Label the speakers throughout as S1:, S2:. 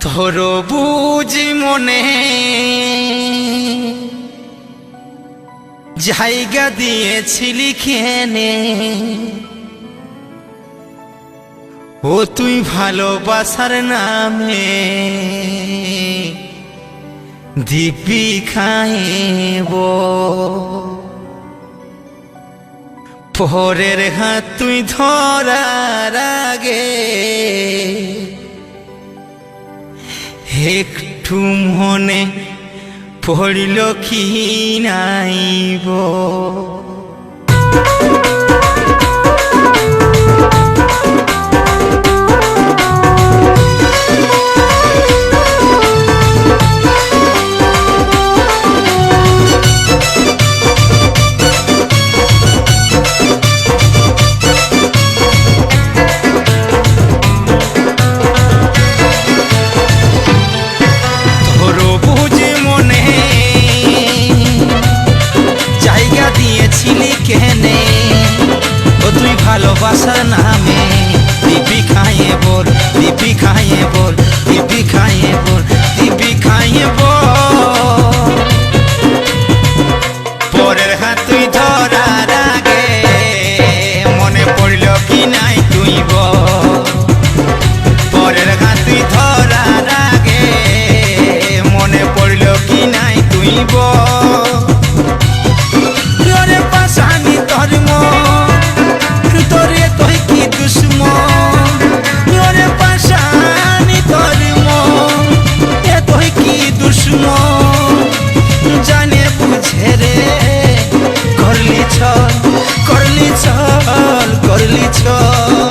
S1: ধরো বুঝি মনে জায়গা দিয়েছিলি খেনে, ও তুই ভালোবাসার নামে দিব্যি খাইব। পরের হাত তুই ধরার আগে একটু মনে পড়ল কি নাইব। ভালোবাসার নামে দিব্যি খাইয়ে বল, দিব্যি খাইয়ে বল, দিব্যি খাইয়ে বল, দিব্যি খাইয়ে বল। পরের হাত তুই ধরার আগে মনে পড়ল কি নাই তুই বল। পরের হাত তুই ধরার আগে মনে পড়ল কি নাই তুই বল। পাশানি ধর্ম তোরে তুই কি দুশ্মন, ওরে পাশানি ধর্ম এ তুই কি দুশ্মন। জানে বুঝে রে করলি ছল, করলি ছল, করলি ছল।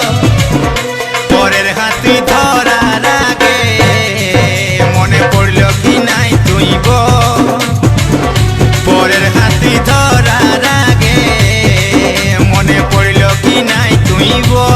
S1: পরের হাতি ধরার আগে মনে পড়ল কি নাই তুই বল। পরের হাতি ধরার আগে মনে পড়ল কি নাই তুই বল।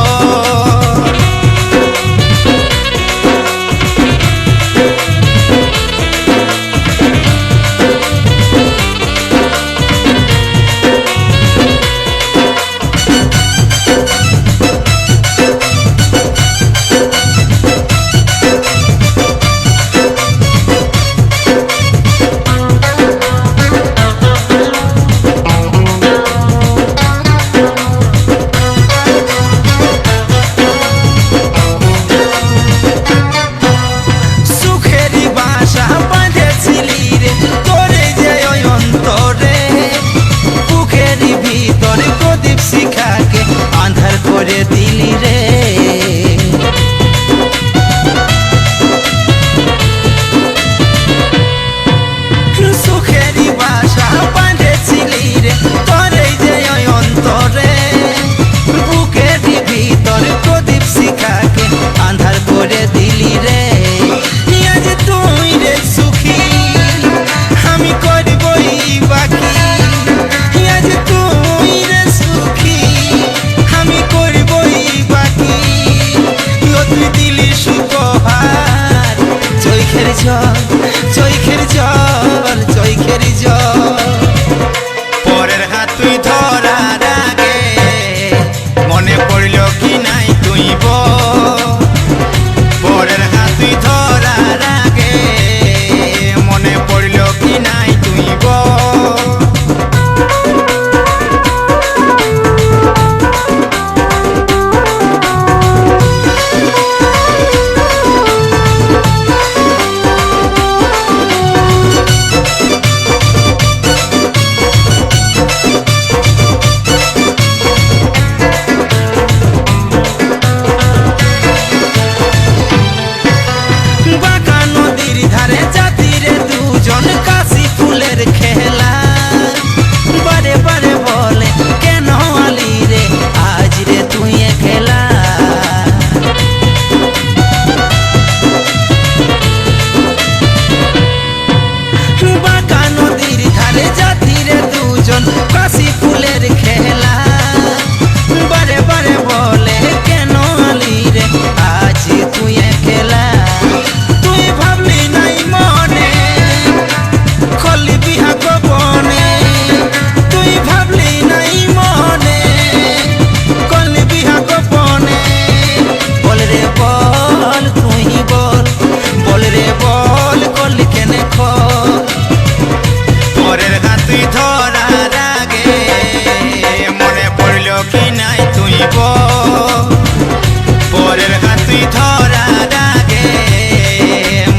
S1: তুই ধরার আগে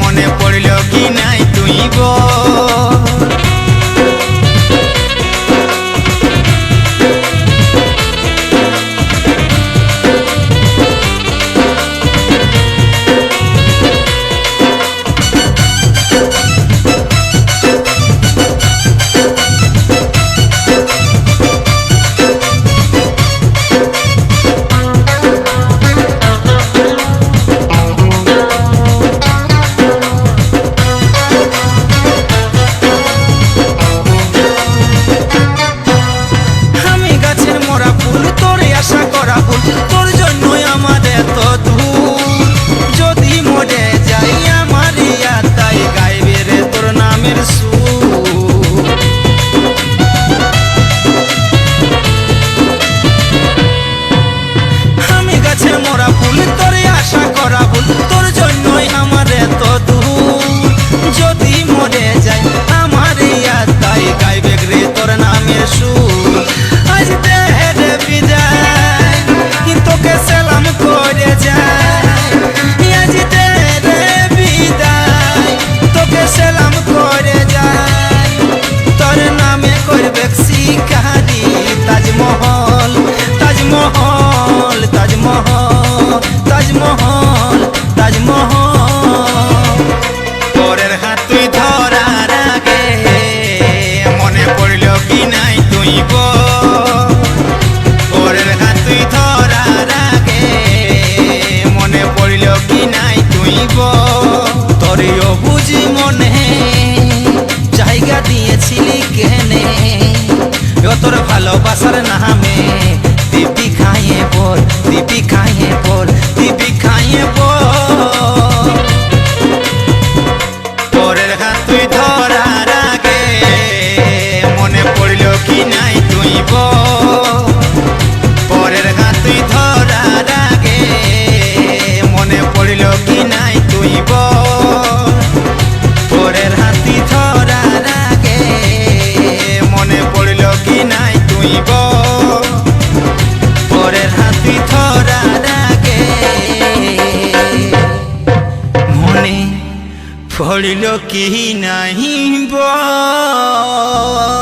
S1: মনে পড়ল কি নাই তুই বল। তোর জন্যই আমার এত দূর, যদি মরে যাই আমার তাই গাইবে রে তোর নামের সুর। আমি গাছের মোরা ফুল তোরে আশা করা ভুল, তোর জন্যই আমার এত দূর, যদি মরে যাই আমার তাই গাইবে রে তোর নামের সুর। আজ দেহের বিদায় তোকে সালাম করে যায়, আজ তেরে বিদায় তোকে সালাম করে যায়, তোর নামে করবে শিকারি তাজমহল তাজমহল তাজমহল তাজমহল তাজমহল। পরের হাত তুই ধরার আগে মনে পড়ল কি নাই তুই বল। পরের হাত তুই ধরার আগে মনে পড়ল কি নাই তুই বল। তোরেও বুঝি মনে জায়গা দিয়েছিলি কেনে, তোর ভালোবাসার নামে দিবি খাইয়ে বল, দিবি খাইয়ে বল, দিবি খাইয়ে বল। পরের হাত তুই ধরার আগে মনে পড়ল কি নাই তুই বল। পরের হাত তুই ধরার আগে মনে পড়ল কি নাই তুই বল। পরের হাত তুই ধরার আগে মনে পড়ল কি নাই তুই বল। পরের হাত তুই ধরার আগে মনে পড়ল কি নাই বল।